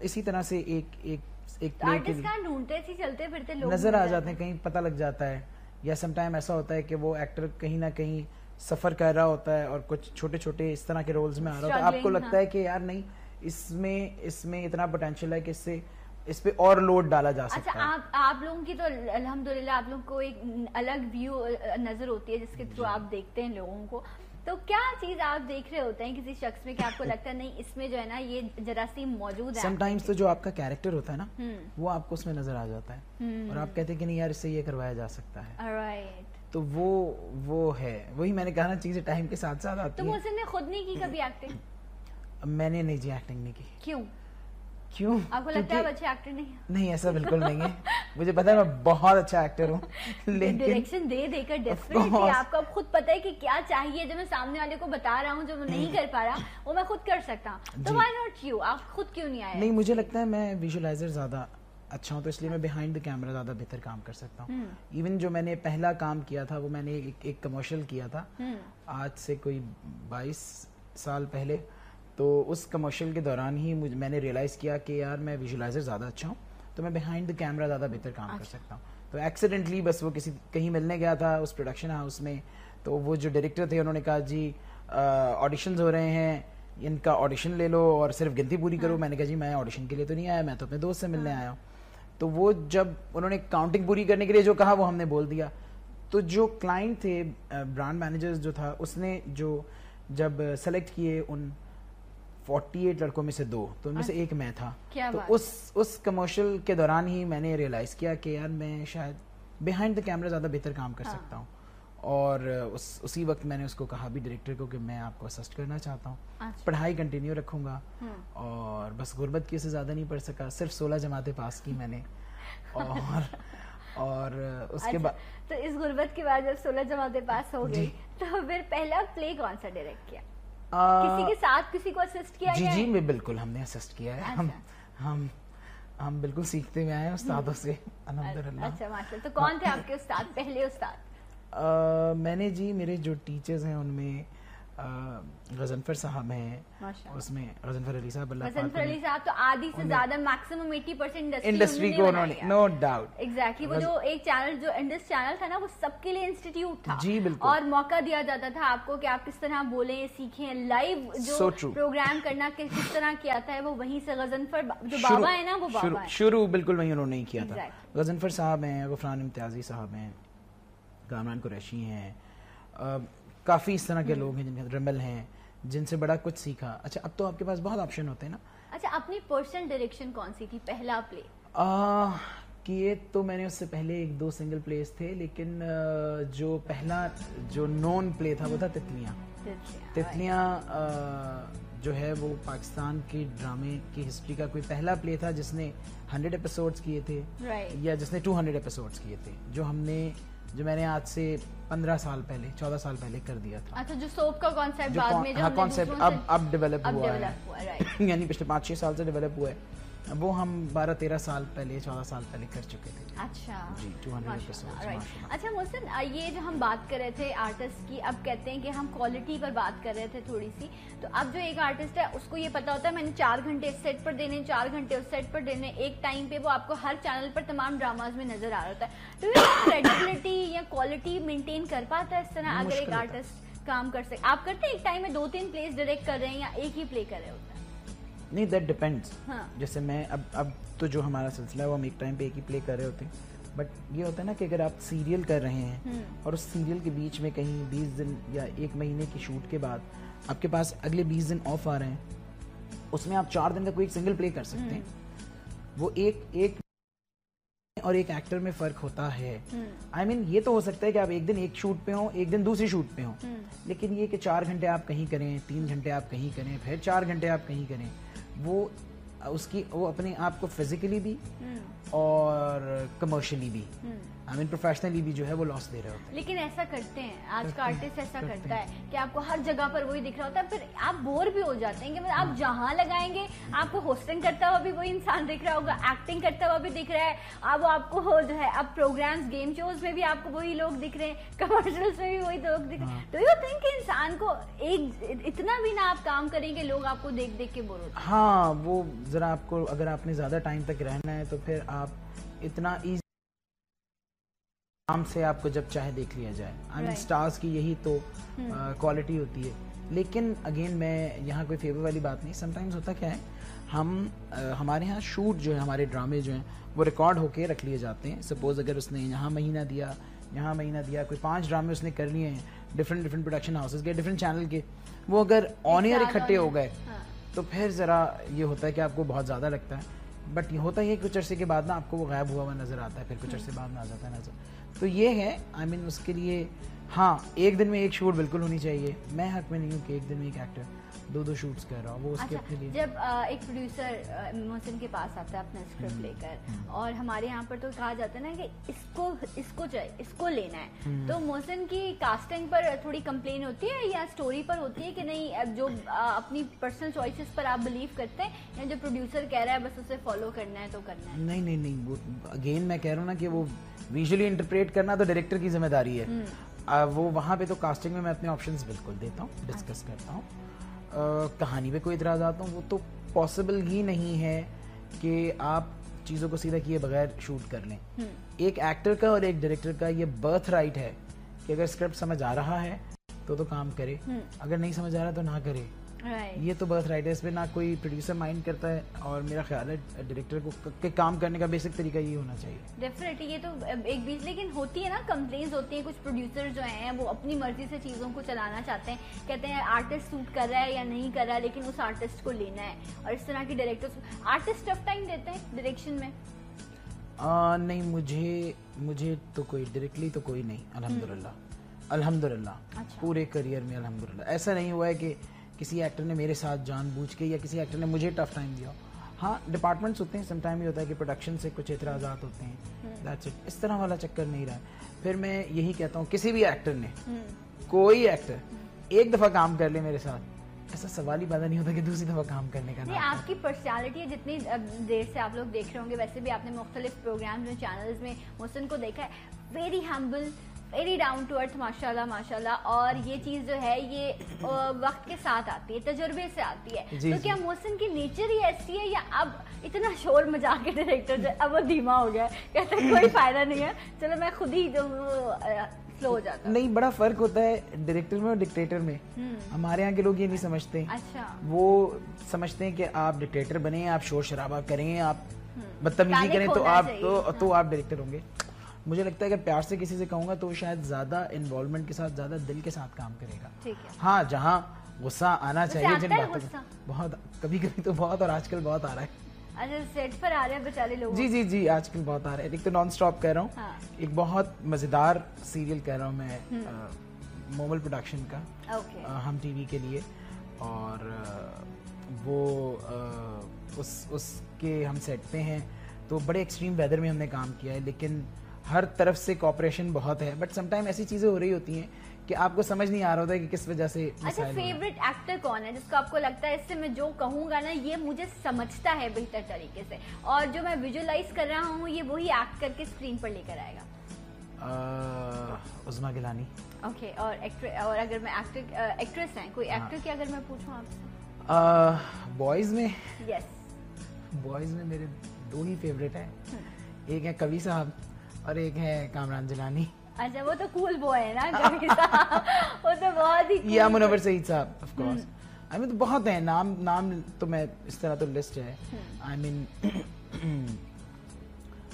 इसी तरह से एक प्ले के लिए ढूंढते सी चलते फिरते लोग नजर आ जाते हैं, कहीं पता लग जाता है, या समटाइम ऐसा होता है कि वो एक्टर कहीं ना कहीं सफर कर रहा होता है और कुछ छोटे छोटे इस तरह के रोल्स में आ रहा होता है, आपको लगता है कि यार नहीं, इसमें इतना पोटेंशियल है कि इस पे और लोड डाला जा सकता है। अच्छा, आप लोगों की तो अल्हम्दुलिल्लाह आप लोगों को एक अलग व्यू नजर होती है जिसके थ्रू आप देखते हैं लोगों को। तो क्या चीज आप देख रहे होते हैं किसी शख्स में कि आपको लगता है नहीं, इसमें जो है ना ये जरा सी मौजूद है? समटाइम्स तो जो आपका कैरेक्टर होता है ना, वो आपको उसमें नजर आ जाता है, और आप कहते हैं कि नहीं यार, इससे ये करवाया जा सकता है। राइट। तो वो है, वही मैंने कहा ना, चीजें टाइम के साथ साथ आती हैं। तो मोहसिन ने खुद नहीं की कभी एक्टिंग? मैंने नहीं जी, एक्टिंग नहीं की। क्यों? आपको लगता है अच्छे एक्टर नहीं, ऐसा बिल्कुल नहीं है। मुझे पता है मैं बहुत अच्छा एक्टर हूँ, लेकिन डायरेक्शन देकर डेफिनेटली आपको खुद पता है कि क्या चाहिए, जो मैं सामने वाले को बता रहा हूँ, जो मैं नहीं कर पा रहा, वो मैं खुद कर सकता हूँ। तो व्हाई नॉट यू? आप खुद क्यों नहीं आए? नहीं, मुझे लगता है मैं विजुअलाइजर ज्यादा अच्छा हूँ, तो इसलिए मैं बिहाइंड द कैमरा ज्यादा बेहतर काम कर सकता हूँ। इवन जो मैंने पहला काम किया था, वो मैंने एक कमर्शियल किया था आज से कोई 22 साल पहले। तो उस कमर्शियल के दौरान ही मैंने रियलाइज़ किया कि यार मैं विजुलाइजर ज़्यादा अच्छा हूँ, तो मैं बिहाइंड द कैमरा ज़्यादा बेहतर काम कर सकता हूँ। तो एक्सीडेंटली बस वो कहीं मिलने गया था उस प्रोडक्शन हाउस में, तो वो जो डायरेक्टर थे उन्होंने कहा जी ऑडिशंस हो रहे हैं, इनका ऑडिशन ले लो और सिर्फ गिनती पूरी करो। मैंने कहा जी मैं ऑडिशन के लिए तो नहीं आया, मैं तो अपने दोस्त से मिलने आया हूँ। तो वो जब उन्होंने काउंटिंग पूरी करने के लिए जो कहा वो हमने बोल दिया। तो जो क्लाइंट थे, ब्रांड मैनेजर्स जो था, उसने जो जब सेलेक्ट किए उन 48 लड़कों में से 2, तो उनमें से एक मैं था। तो उस कमर्शियल के दौरान ही मैंने रियलाइज़ किया कि यार मैं शायद बिहाइंड द कैमरा ज़्यादा बेहतर काम कर सकता हूँ। और उसी वक्त मैंने उसको कहा भी डायरेक्टर को कि मैं आपको असिस्ट करना चाहता हूँ, पढ़ाई कंटिन्यू रखूँगा। और बस गुर्बत की से ज़्यादा नहीं पढ़ सका, सिर्फ 16 जमातें पास की मैंने। और उसके बाद तो इस गुर्बत के बाद जब 16 जमातें पास हो गई, तो फिर पहला प्ले कौन सा डायरेक्ट किया? किसी के साथ किसी को असिस्ट किया? जी मैं बिल्कुल हमने असिस्ट किया है। हम बिल्कुल सीखते हुए आए हैं उस्तादों से, अल्हम्दुलिल्लाह। अच्छा माशाल्लाह। तो कौन थे आपके उस्ताद, पहले उस्ताद? मैंने जी मेरे जो टीचर्स हैं उनमें गजनफर साहब हैं, उसमें गजनफर अली साहब, गजनफर अली साहब तो आधी से ज्यादा मैक्सिमम 80% इंडस्ट्री को उन्होंने, नो डाउट, एग्जैक्टली। वो जो एक चैनल, जो इंडस चैनल था ना, वो सबके लिए इंस्टीट्यूट था। जी बिल्कुल। और मौका दिया जाता था आपको कि आप किस तरह बोलें, सीखें, लाइव जो प्रोग्राम करना किस तरह किया था, वो वहीं से गजनफर जो बाबा है ना, वो बाबा है। शुरू बिल्कुल वहीं उन्होंने ही किया था। गजनफर साहब हैं, गफरान इम्तियाजी साहब हैं, कामरान कुरैशी हैं, काफ़ी इस तरह के लोग हैं, जिनके रमल हैं, जिनसे बड़ा कुछ सीखा। अच्छा, अब तो आपके पास बहुत ऑप्शन होते हैं ना। अच्छा, अपनी पर्सनल डायरेक्शन कौन सी थी, पहला प्ले? किए तो मैंने उससे पहले 1-2 सिंगल प्लेस थे, लेकिन जो पहला जो नॉन प्ले था वो था तितलियाँ। जो है वो पाकिस्तान के ड्रामे की हिस्ट्री का कोई पहला प्ले था जिसने 100 एपिसोड्स किए थे, या जिसने 200 एपिसोड्स किए थे, जो मैंने आज से 15 साल पहले, 14 साल पहले कर दिया था। अच्छा, जो सोप का कॉन्सेप्ट बाद में जो कॉन्सेप्ट अब डेवलप हुआ है, यानी पिछले 5-6 साल से डेवलप हुआ है। वो हम 12-13 साल पहले, 14 साल पहले कर चुके थे। अच्छा जी, 200 एपिसोड्स। अच्छा मोहसिन, ये जो हम बात कर रहे थे आर्टिस्ट की, अब कहते हैं कि हम क्वालिटी पर बात कर रहे थे थोड़ी सी। तो अब जो एक आर्टिस्ट है उसको ये पता होता है मैंने 4 घंटे इस सेट पर देने, 4 घंटे उस सेट पर देने, एक टाइम पे वो आपको हर चैनल पर तमाम ड्रामाज में नजर आ रहा होता है। तो ये क्रेडिबिलिटी या क्वालिटी मेंटेन कर पाता है इस तरह अगर एक आर्टिस्ट काम कर सके? आप करते हैं एक टाइम में 2-3 प्लेस डायरेक्ट कर रहे हैं या एक ही प्ले कर रहे होते हैं? नहीं, दैट डिपेंड्स। जैसे मैं अब तो जो हमारा सिलसिला है वो हम एक टाइम पे एक ही प्ले कर रहे होते हैं, बट ये होता है ना कि अगर आप सीरियल कर रहे हैं और उस सीरियल के बीच में कहीं 20 दिन या 1 महीने की शूट के बाद आपके पास अगले 20 दिन ऑफ आ रहे हैं, उसमें आप 4 दिन का कोई एक सिंगल प्ले कर सकते हैं। वो एक और एक एक्टर में फर्क होता है। I mean, ये तो हो सकता है कि आप एक दिन एक शूट पे हो, एक दिन दूसरी शूट पे हो, लेकिन ये कि 4 घंटे आप कहीं करें, 3 घंटे आप कहीं करें, फिर 4 घंटे आप कहीं करें, वो अपने आप को फिजिकली भी और कमर्शियली भी, आई मीन प्रोफेशनली भी जो है वो लॉस दे रहे होते हैं। लेकिन ऐसा करते हैं, आज का आर्टिस्ट ऐसा करता है कि आपको हर जगह पर वही दिख रहा होता है, फिर आप बोर भी हो जाते हैं कि मतलब आप जहाँ लगाएंगे आपको होस्टिंग करता हुआ भी वही इंसान दिख रहा होगा, एक्टिंग करता हुआ भी दिख रहा है, अब आपको जो है अब प्रोग्राम्स, गेम शोज में भी आपको वही लोग दिख रहे हैं, कमर्शियल्स में भी वही लोग दिख रहे हैं। तो यू थिंक कि इंसान को एक इतना भी ना आप काम करेंगे, लोग आपको देख देख के बोर होते हैं। हाँ, वो जरा आपको, अगर आपने ज्यादा टाइम तक रहना है तो फिर आप इतना आराम से आपको जब चाहे देख लिया जाए। आई मीन स्टार्स की यही तो क्वालिटी होती है। लेकिन अगेन मैं यहाँ कोई फेवर वाली बात नहीं, समटाइम्स होता क्या है, हमारे यहाँ शूट जो है, हमारे ड्रामे जो हैं वो रिकॉर्ड होके रख लिए जाते हैं। सपोज अगर उसने यहाँ महीना दिया, कोई 5 ड्रामे उसने कर लिए हैं डिफरेंट प्रोडक्शन हाउसेस के, डिफरेंट चैनल के, वो अगर ऑन एयर इकट्ठे हो गए तो फिर ज़रा ये होता है कि आपको बहुत ज़्यादा लगता है। बट ये होता ही है कुछ अरसे के बाद ना आपको वो गायब हुआ नज़र आता है, फिर कुछ अरसे बाद में आ जाता है नज़र। तो ये है, आई मीन उसके लिए हाँ, एक दिन में एक शूट बिल्कुल होनी चाहिए। मैं हक में नहीं हूँ कि एक दिन में एक एक्टर 2-2 शूट्स कर रहा हूँ, वो उसके अपने लिए। जब एक प्रोड्यूसर मोहसिन के पास आता है अपना स्क्रिप्ट लेकर, और हमारे यहाँ पर तो कहा जाता है ना कि इसको चाहिए, इसको लेना है, तो मोहसिन की कास्टिंग पर थोड़ी कंप्लेन होती है या स्टोरी पर होती है कि नहीं, जो अपनी पर्सनल चॉइसेस पर आप बिलीव करते हैं, या जो प्रोड्यूसर कह रहा है बस उसे फॉलो करना है तो करना है? नहीं, वो अगेन मैं कह रहा हूँ ना कि वो विजुअली इंटरप्रेट करना तो डायरेक्टर की जिम्मेदारी है। वो वहाँ पे तो कास्टिंग में मैं अपने ऑप्शंस बिल्कुल देता हूँ, डिस्कस करता हूँ। कहानी पे कोई इतराज़ात हों, वो तो पॉसिबल ही नहीं है कि आप चीज़ों को सीधा किए बगैर शूट कर लें। एक एक्टर का और एक डायरेक्टर का ये बर्थ राइट है कि अगर स्क्रिप्ट समझ आ रहा है तो काम करे, अगर नहीं समझ आ रहा तो ना करे। ये तो बर्थ राइट है, इस पे ना कोई प्रोड्यूसर माइंड करता है, और मेरा ख्याल है डायरेक्टर को के काम करने का बेसिक तरीका ये होना चाहिए। डेफिनेटली, ये तो एक बीच, लेकिन होती है ना कंप्लेंट्स होती हैं, कुछ प्रोड्यूसर जो हैं वो अपनी मर्जी से चीज़ों को चलाना चाहते हैं, कहते हैं आर्टिस्ट सूट कर रहा है या नहीं कर रहा है, लेकिन उस आर्टिस्ट को लेना है, और इस तरह की डायरेक्टर्स आर्टिस्ट टफ टाइम देते हैं डायरेक्शन में। नहीं, मुझे तो कोई डायरेक्टली तो कोई नहीं, अल्हम्दुलिल्लाह। अच्छा। पूरे करियर में अल्हम्दुलिल्लाह ऐसा नहीं हुआ है कि किसी एक्टर ने मेरे साथ जानबूझ के या किसी एक्टर ने मुझे टफ टाइम दिया। हाँ, डिपार्टमेंट्स होते हैं, सम टाइम ये होता है कि प्रोडक्शन से कुछ एतराज़ात होते हैं, दैट्स इट। इस तरह वाला चक्कर नहीं रहा है। फिर मैं यही कहता हूँ, किसी भी एक्टर ने, कोई एक्टर एक दफ़ा काम कर ले मेरे साथ, ऐसा सवाल ही पैदा नहीं होता कि दूसरी दफ़ा काम करने का। नहीं, आपकी पर्सनालिटी है, जितनी देर से आप लोग देख रहे होंगे, वैसे भी आपने मुख्तलिफ प्रोग्राम में, चैनल्स में मोहसिन को देखा है, very humble, very down to earth, माशाल्लाह माशाल्लाह। और ये चीज़ जो है ये वक्त के साथ आती है, तजुर्बे से आती है। जी, तो क्या मोहसिन की नेचर ही ऐसी है, या अब इतना शोर मचा के डायरेक्टर जो अब वो धीमा हो गया, कहते हैं कोई फायदा नहीं है, चलो मैं खुद ही जो स्लो हो जाता? नहीं, बड़ा फर्क होता है डायरेक्टर में और डिक्टेटर में। हमारे यहाँ के लोग ये नहीं समझते। अच्छा। वो समझते हैं कि आप डिक्टेटर बने, आप शोर शराबा करें, आप बदतमीजी करें तो आप डायरेक्टर होंगे। मुझे लगता है अगर प्यार से किसी से कहूंगा तो शायद ज्यादा इन्वॉल्वमेंट के साथ, ज्यादा दिल के साथ काम करेगा। ठीक है। हाँ, जहाँ गुस्सा आना चाहिए जिन बातों गुस्सा? बहुत, कभी कभी तो बहुत, और आजकल बहुत आ रहा है। अच्छा, सेट पर आ रहे हैं बेचारे लोग। जी, आजकल बहुत आ रहा है। एक तो नॉन स्टॉप कह रहा हूँ। हाँ। एक बहुत मजेदार सीरियल कह रहा हूँ मैं, मोमल प्रोडक्शन का, हम टीवी के लिए, और वो उसके हम सेट पे हैं, तो बड़े एक्सट्रीम वेदर में हमने काम किया है, लेकिन हर तरफ से कोऑपरेशन बहुत है। बट समटाइम ऐसी चीजें हो रही होती हैं कि आपको समझ नहीं आ रहा होता है कि किस वजह से। अच्छा, फेवरेट एक्टर कौन है जिसको आपको लगता है इससे मैं जो कहूंगा ना ये मुझे समझता है बेहतर तरीके से, और जो मैं विजुअलाइज कर रहा हूँ ये वही एक्ट करके स्क्रीन पर लेकर आएगा? उस्मा गिलानी। ओके। और अगर मैं एक्ट्रेस हैं, कोई एक्टर की अगर मैं पूछूं आपसे? बॉयज में? यस। बॉयज में मेरे दो ही फेवरेट हैं, एक है कवि साहब और एक है कामरान जिलानी। अच्छा, वो तो कूल बॉय है ना कवि साहब, वो तो बहुत ही। या मुनव्वर सईद साहब, ऑफ कोर्स। आई मीन तो बहुत हैं, नाम तो मैं इस तरह तो लिस्ट है। आई मीन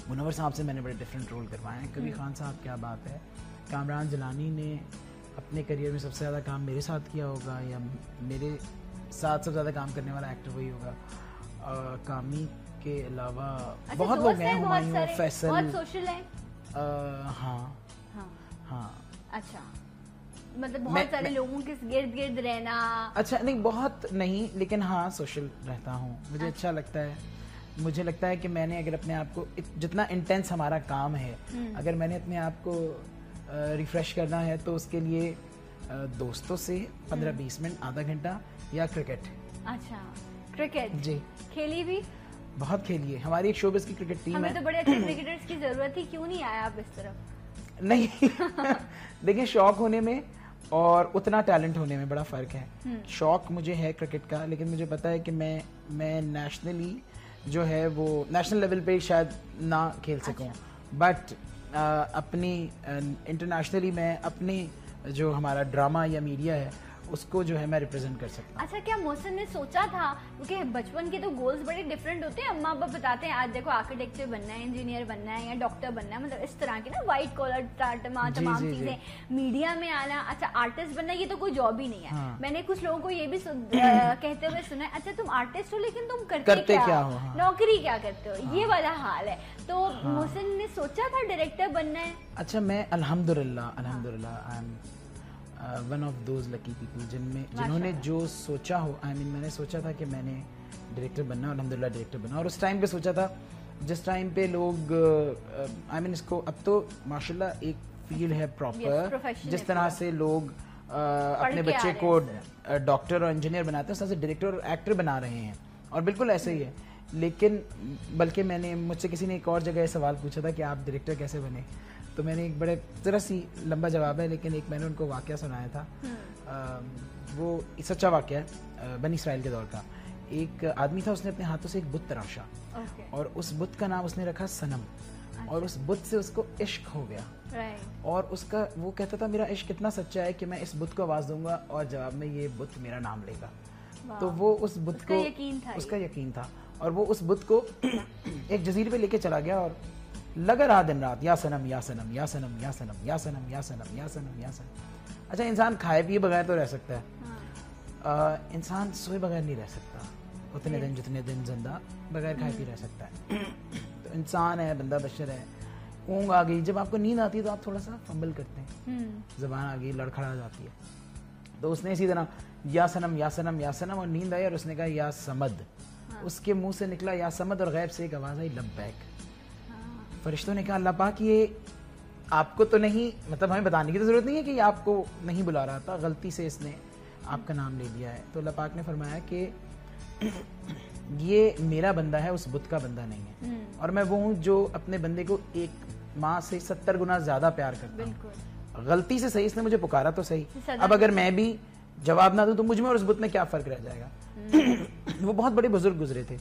मुनव्वर साहब से मैंने बड़े डिफरेंट रोल करवाए हैं। कबीर खान साहब, क्या बात है। कामरान जिलानी ने अपने करियर में सबसे ज़्यादा काम मेरे साथ किया होगा, या मेरे साथ सबसे ज़्यादा काम करने वाला एक्टर वही होगा। कामी के अलावा बहुत लोग हैं, हुमायूं, फैसल, बहुत सोशल हैं। हाँ। अच्छा, मतलब बहुत सारे लोगों के गिर्द रहना? अच्छा, नहीं बहुत नहीं, लेकिन हाँ सोशल रहता हूँ, मुझे अच्छा लगता है। मुझे लगता है कि मैंने अगर अपने आप को, जितना इंटेंस हमारा काम है, अगर मैंने अपने आप को रिफ्रेश करना है तो उसके लिए दोस्तों से 15-20 मिनट, आधा घंटा, या क्रिकेट। अच्छा, क्रिकेट जी खेली भी? बहुत खेली है, हमारी एक शोबिस की क्रिकेट टीम है। हमें तो बड़े अच्छे क्रिकेटर्स की जरूरत थी, क्यों नहीं आया आप इस तरफ? नहीं देखिए, शौक होने में और उतना टैलेंट होने में बड़ा फर्क है। शौक मुझे है क्रिकेट का, लेकिन मुझे पता है कि मैं नेशनली जो है वो नेशनल लेवल पे शायद ना खेल सकूं। बट अपनी इंटरनेशनली मैं अपनी जो हमारा ड्रामा या मीडिया है उसको जो है मैं रिप्रेजेंट कर सकता हूँ। अच्छा, क्या मोहसिन ने सोचा था, क्योंकि बचपन के तो गोल्स बड़े डिफरेंट होते हैं, अम्मा अब्बा बताते हैं आज देखो आर्किटेक्चर बनना है, इंजीनियर बनना है, या डॉक्टर बनना है, मतलब इस तरह के ना व्हाइट कॉलर तमाम चीजें, मीडिया में आना, अच्छा आर्टिस्ट बनना, ये तो कोई जॉब ही नहीं है। हाँ। मैंने कुछ लोगों को ये भी कहते हुए सुना है, अच्छा तुम आर्टिस्ट हो लेकिन तुम करते क्या हो? हाँ। नौकरी क्या करते हो? हाँ। ये वाला हाल है। तो मोहसिन ने सोचा था डायरेक्टर बनना है? अच्छा, मैं अल्हम्दुलिल्लाह I am one of those lucky people जिन्होंने जो सोचा हो। आई मीन मैंने सोचा था कि मैंने डायरेक्टर बनना, अल्हम्दुलिल्लाह डायरेक्टर बना। और उस टाइम पे सोचा था जिस टाइम पे लोग आई मीन इसको, अब तो माशाल्लाह एक फील्ड है प्रॉपर, जिस तरह से लोग अपने बच्चे को डॉक्टर और इंजीनियर बनाते हैं, उस तरह से डायरेक्टर और एक्टर बना रहे हैं, और बिल्कुल ऐसे ही है। लेकिन बल्कि मुझसे किसी ने एक और जगह सवाल पूछा था कि आप डायरेक्टर कैसे बने, तो मैंने एक बड़े जरा सी लंबा जवाब है, लेकिन एक मैंने उनको वाकया सुनाया था। वो सच्चा वाकया है, बनी इसराइल के दौर का। एक आदमी था, उसने अपने हाथों से एक बुत तराशा और उस बुत का नाम उसने रखा सनम। और उस बुत से उसको इश्क हो गया और उसका वो कहता था मेरा इश्क इतना सच्चा है कि मैं इस बुत को आवाज दूंगा और जवाब में ये बुत मेरा नाम लेगा। तो वो उस बुत को उसका यकीन था और वो उस बुत को एक जजीरे पे लेके चला गया और लगा रहा दिन रात, या सनम या सनम या सनम या सनम या सनम या सनम या सनम या सनम। अच्छा, इंसान खाए पिए बगैर तो रह सकता है, इंसान सोए बगैर नहीं रह सकता उतने दिन जितने दिन जिंदा बगैर खाए पी रह सकता है। तो इंसान है, बंदा बशर है, ऊँग आ गई, जब आपको नींद आती है तो आप थोड़ा सा फंबल करते हैं, जबान आ गई, लड़खड़ा जाती है। तो उसने इसी तरह या सनम या सनम या सनम और नींद आई और उसने कहा या समद। उसके मुंह से निकला या समद और गैब से एक आवाज आई लब्बैक। फरिश्तों ने कहा अल्लाह पाक ये आपको तो नहीं, मतलब हमें बताने की तो जरूरत नहीं है कि ये आपको नहीं बुला रहा था, गलती से इसने आपका नाम ले लिया है। तो अल्लाह पाक ने फरमाया कि ये मेरा बंदा है, उस बुत का बंदा नहीं है, और मैं वो हूँ जो अपने बंदे को एक माँ से 70 गुना ज्यादा प्यार करता हूँ। गलती से सही, इसने मुझे पुकारा तो सही, अब अगर मैं भी जवाब ना दूं तो मुझ में और उस बुत में क्या फर्क रह जाएगा। वो बहुत बड़े बुजुर्ग गुजरे थे।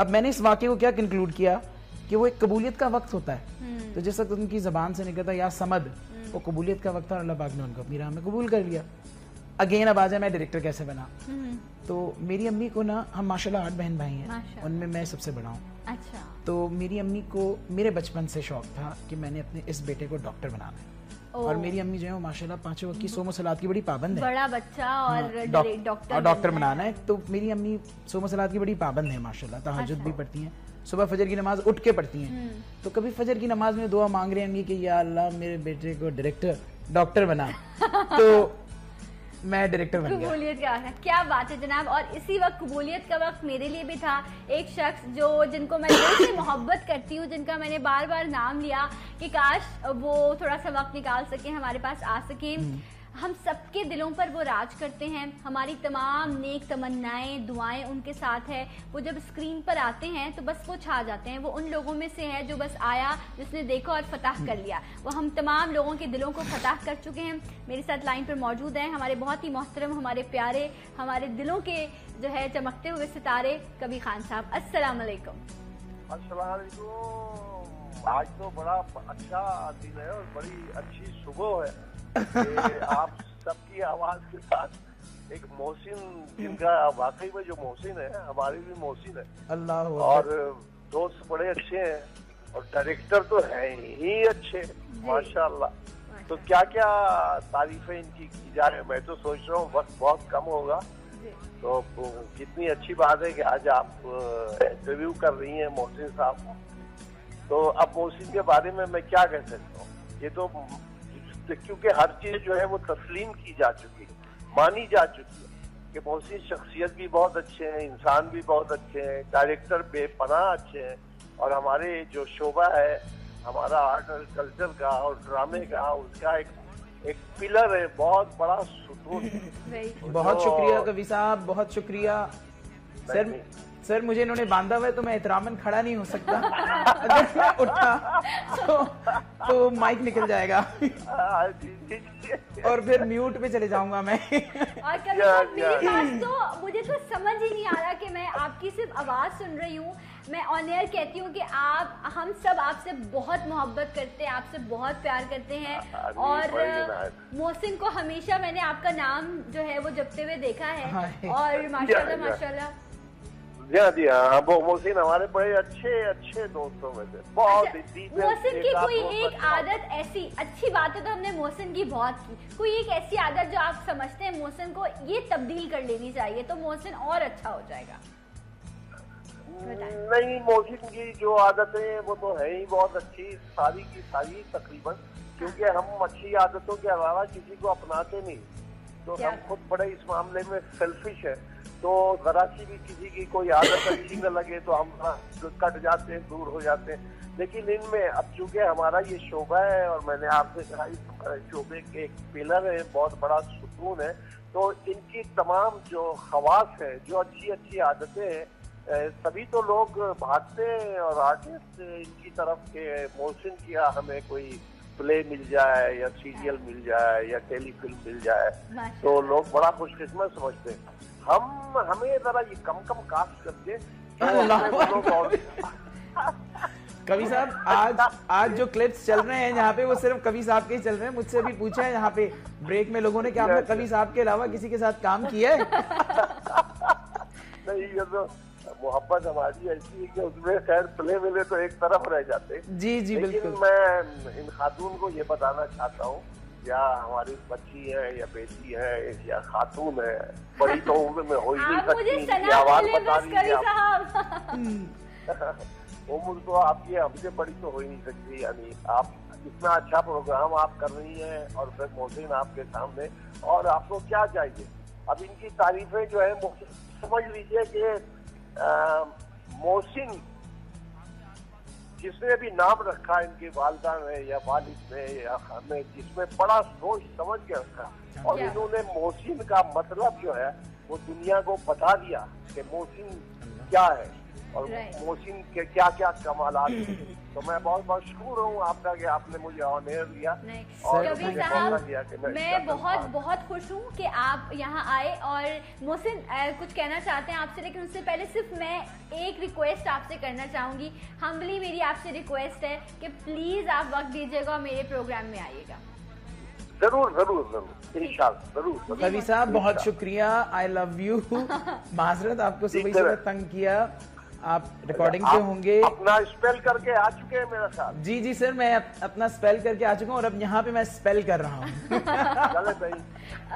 अब मैंने इस वाक्य को क्या कंक्लूड किया कि वो एक कबूलियत का वक्त होता है। तो जिस वक्त उनकी जबान से निकलता या समद, वो कबूलियत का वक्त था, अल्लाह पाक ने उनको अपनी राह में कबूल कर लिया। अगेन अब आ जाए मैं डायरेक्टर कैसे बना। तो मेरी अम्मी को ना, हम माशाल्लाह 8 बहन भाई हैं, उनमें मैं सबसे बड़ा हूँ। अच्छा। तो मेरी अम्मी को मेरे बचपन से शौक था कि मैंने अपने इस बेटे को डॉक्टर बनाना है। और मेरी अम्मी जो है वो माशाल्लाह 5 वक्त की सोमो सलात की बड़ी पाबंद है, बड़ा बच्चा और डॉक्टर बनाना है। तो मेरी अम्मी सोमो सलात की बड़ी पाबंद है माशाल्लाह, तहज्जुद भी पढ़ती हैं, सुबह फजर की नमाज उठ के पढ़ती हैं। तो कभी फजर की नमाज में दुआ मांग रहे हैं कि या अल्लाह मेरे बेटे को डायरेक्टर डॉक्टर बना। तो मैं डायरेक्टर बन गया। कबूलियत का है, क्या बात है जनाब। और इसी वक्त कबूलियत का वक्त मेरे लिए भी था। एक शख्स जिनको मैं दिल से मोहब्बत करती हूँ, जिनका मैंने बार बार नाम लिया कि काश वो थोड़ा सा वक्त निकाल सके, हमारे पास आ सके। हम सबके दिलों पर वो राज करते हैं। हमारी तमाम नेक तमन्नाएं, दुआएं उनके साथ है। वो जब स्क्रीन पर आते हैं तो बस वो छा जाते हैं। वो उन लोगों में से है जो बस आया, जिसने देखा और फतह कर लिया। वो हम तमाम लोगों के दिलों को फतह कर चुके हैं। मेरे साथ लाइन पर मौजूद हैं हमारे बहुत ही मोहतरम, हमारे प्यारे, हमारे दिलों के जो है चमकते हुए सितारे कबीर खान साहब। अस्सलाम वालेकुम। अस्सलाम वालेकुम। आज तो बड़ा अच्छा दिन है और बड़ी अच्छी सुबह है। आप सबकी आवाज के साथ एक मोहसिन, जिनका वाकई में जो मोहसिन है, हमारी भी मोहसिन है अल्लाह, और दोस्त बड़े अच्छे हैं और डायरेक्टर तो है ही अच्छे माशाल्लाह। तो क्या क्या तारीफें इनकी की जा रही है। मैं तो सोच रहा हूँ वक्त बहुत कम होगा, तो कितनी अच्छी बात है कि आज आप इंटरव्यू कर रही हैं मोहसिन साहब को। तो अब मोहसिन के बारे में मैं क्या कह सकता हूँ, ये तो क्योंकि हर चीज जो है वो तस्लीम की जा चुकी है, मानी जा चुकी है कि मोहसिन शख्सियत भी बहुत अच्छे हैं, इंसान भी बहुत अच्छे हैं, डायरेक्टर बेपनाह अच्छे हैं, और हमारे जो शोबा है हमारा आर्ट और कल्चर का और ड्रामे का, उसका एक पिलर है, बहुत बड़ा सुकून है। बहुत शुक्रिया कवि साहब, बहुत शुक्रिया सर। मुझे इन्होंने बांधा हुआ है तो मैं एहतरामन खड़ा नहीं हो सकता। अगर मैं उठा तो माइक निकल जाएगा और फिर म्यूट पे चले जाऊंगा मैं। और कभी मेरे पास तो मुझे तो समझ ही नहीं आ रहा कि मैं आपकी सिर्फ आवाज सुन रही हूँ। मैं ऑन एयर कहती हूँ कि हम सब आपसे बहुत मोहब्बत करते हैं, आपसे बहुत प्यार करते हैं। और मोहसिन को हमेशा मैंने आपका नाम जो है वो जपते हुए देखा है और माशाल्लाह माशाल्लाह। जी हाँ, वो मोहसिन हमारे बड़े अच्छे दोस्तों में से बहुत। मोहसिन की कोई एक आदत ऐसी अच्छी बात है तो हमने मोहसिन की बहुत की, कोई एक ऐसी आदत जो आप समझते हैं मोहसिन को ये तब्दील कर लेनी चाहिए तो मोहसिन और अच्छा हो जाएगा? नहीं, मोहसिन की जो आदतें हैं वो तो है ही बहुत अच्छी, सारी की सारी तकरीबन, क्योंकि हम अच्छी आदतों के अलावा किसी को अपनाते नहीं। तो हम खुद बड़े इस मामले में सेल्फिश है। तो जरा सी भी किसी की कोई आदत अच्छी न लगे तो हम कट जाते हैं, दूर हो जाते हैं। लेकिन इनमें अब चूंकि हमारा ये शोबा है और मैंने आपसे कहा इस शोबे के एक पिलर है, बहुत बड़ा सुकून है, तो इनकी तमाम जो खवास है, जो अच्छी आदतें हैं, तभी तो लोग भागते हैं और आर्टिस्ट इनकी तरफ के मोहसिन किया हमें कोई प्ले मिल जाए या सीरियल मिल जाए या टेलीफिल्म मिल जाए तो लोग बड़ा खुशकिस्मत समझते हैं। हमें जरा ये कम कास्ट करके कवि साहब आज जो क्लिप्स चल रहे हैं यहाँ पे वो सिर्फ कवि साहब के ही चल रहे हैं। मुझसे भी पूछा है यहाँ पे ब्रेक में लोगों ने कि आपने कवि साहब के अलावा किसी के साथ काम किया है? नहीं, ये तो मोहब्बत हमारी ऐसी है कि उसमें खैर प्ले मिले तो एक तरफ रह जाते। जी जी लेकिन बिल्कुल। मैं इन खातून को ये बताना चाहता हूँ, या हमारी बच्ची है या बेटी है या खातून है, बड़ी तो उम्र में हो ही नहीं सकती, इनकी आवाज बता रही है उम्र तो आपकी हमसे बड़ी तो हो ही नहीं सकती। यानी आप इतना अच्छा प्रोग्राम आप कर रही हैं और फिर मोहसिन आपके सामने, और आपको क्या चाहिए? अब इनकी तारीफें जो है समझ लीजिए कि मोहसिन जिसने भी नाम रखा इनकी वालिदा ने या वालिद ने या हमें, जिसमें बड़ा सोच समझ के रखा, और इन्होंने मोहसिन का मतलब जो है वो दुनिया को बता दिया कि मोहसिन क्या है और मोहसिन के क्या क्या कमालात हैं। तो मैं बहुत बहुत शुक्र हूँ आपका कि आपने मुझे ऑनर दिया। और कवि साहब मैं बहुत खुश हूँ कि आप यहाँ आए, और मोहसिन कुछ कहना चाहते हैं आपसे, लेकिन उससे पहले सिर्फ मैं एक रिक्वेस्ट आपसे करना चाहूंगी। हम्बली मेरी आपसे रिक्वेस्ट है कि प्लीज आप वक्त दीजिएगा और मेरे प्रोग्राम में आइएगा। जरूर इंशाल्लाह जरूर। कवि साहब बहुत शुक्रिया, आई लव यू। माजरत आपको सुबह से तंग किया, आप रिकॉर्डिंग पे होंगे। अपना स्पेल करके आ चुके हैं मेरे साथ? जी जी सर, मैं अपना स्पेल करके आ चुका हूँ और अब यहाँ पे मैं स्पेल कर रहा हूँ।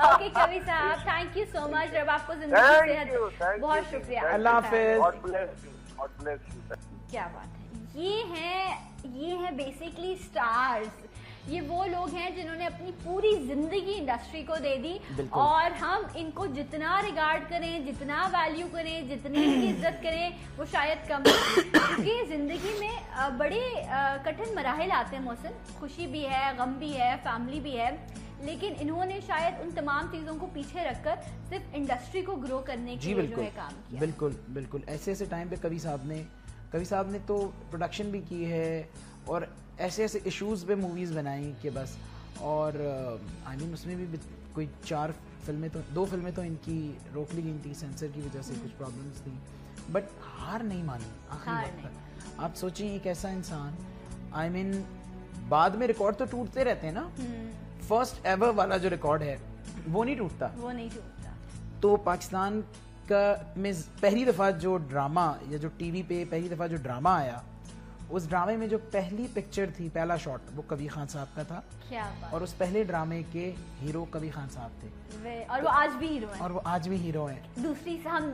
ओके कवि साहब, थैंक यू सो मच। रब आपको जिंदगी सेहत, बहुत शुक्रिया, अल्लाह हाफिज। क्या बात है, ये है बेसिकली स्टार्स। ये वो लोग हैं जिन्होंने अपनी पूरी जिंदगी इंडस्ट्री को दे दी, और हम इनको जितना रिगार्ड करें, जितना वैल्यू करें, जितनी इनकी इज्जत करें वो शायद कम है। क्योंकि जिंदगी में बड़े कठिन मराहिल आते हैं मोहसिन, खुशी भी है, गम भी है, फैमिली भी है, लेकिन इन्होंने शायद उन तमाम चीज़ों को पीछे रखकर सिर्फ इंडस्ट्री को ग्रो करने के लिए जो है काम किया। बिल्कुल ऐसे टाइम पे कवि साहब ने तो प्रोडक्शन भी की है और ऐसे इश्यूज पे मूवीज बनाई कि बस, और आई मीन उसमें भी कोई 2 फिल्में तो इनकी रोक ली गई थी सेंसर की वजह से, कुछ प्रॉब्लम्स थी, बट हार नहीं मानी आखिरी वक्त तक। आप सोचिए एक ऐसा इंसान, आई मीन बाद में रिकॉर्ड तो टूटते रहते हैं ना, फर्स्ट एवर वाला जो रिकॉर्ड है वो नहीं टूटता। तो पाकिस्तान का में पहली दफा जो ड्रामा या जो टीवी पे पहली दफा जो ड्रामा आया, उस ड्रामे में जो पहली पिक्चर थी, पहला शॉट, वो कबीर खान साहब का था। क्या बात। और उस पहले ड्रामे के हीरो कबीर खान साहब थे, और वो आज भी हीरो हैं। दूसरी हम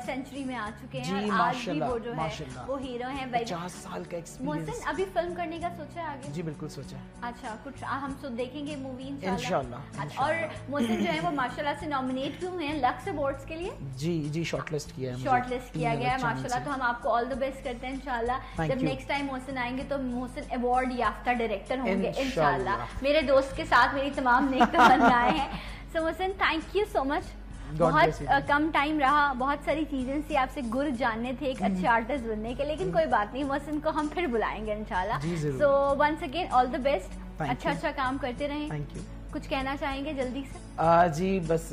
सेंचुरी में आ चुके हैं, जी, और आज भी वो जो है वो हीरो हैं। 50 साल का एक्सपीरियंस। मोहसिन अभी फिल्म करने का सोचा है आगे? जी बिल्कुल सोचा है। अच्छा, कुछ हम तो देखेंगे मूवी इंशाल्लाह। और मोहसिन जो है वो माशाल्लाह से नॉमिनेट भी हुए हैं लक्स अवार्ड्स के लिए। जी शॉर्टलिस्ट किया गया है माशाल्लाह। तो हम आपको ऑल द बेस्ट करते हैं इंशाल्लाह। जब नेक्स्ट टाइम मोहसिन आएंगे तो मोहसिन अवार्ड याफ्ता डायरेक्टर होंगे इंशाल्लाह। मेरे दोस्त के साथ मेरी तमाम नेक तमन्नाएं हैं। So Mohsin, thank you so much. बहुत कम टाइम रहा, बहुत सारी चीजें से आपसे गुर जानने थे एक अच्छे आर्टिस्ट बनने के, लेकिन कोई बात नहीं, मोहसिन को हम फिर बुलाएंगे इंशाल्लाह। So once again all the best, अच्छा काम करते रहें। Thank you. कुछ कहना चाहेंगे जल्दी से? जी बस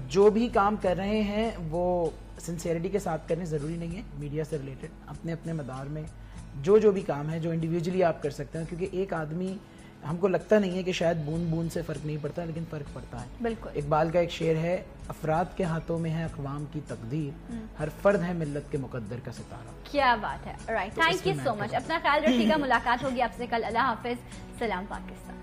जो भी काम कर रहे हैं वो सिंसियरिटी के साथ करने, ज़रूरी नहीं है मीडिया से रिलेटेड, अपने अपने मदार में जो भी काम है जो इंडिविजुअली आप कर सकते हैं, क्योंकि एक आदमी, हमको लगता नहीं है कि शायद बूंद बूंद से फ़र्क नहीं पड़ता, लेकिन फ़र्क पड़ता है। बिल्कुल। इकबाल का एक शेर है, अफराद के हाथों में है अक़वाम की तकदीर, हर फर्द है मिल्लत के मुकद्दर का सितारा। क्या बात है। Right, thank you so much. अपना ख्याल रखिएगा। मुलाकात होगी आपसे कल। अल्लाह हाफिज। सलाम पाकिस्तान।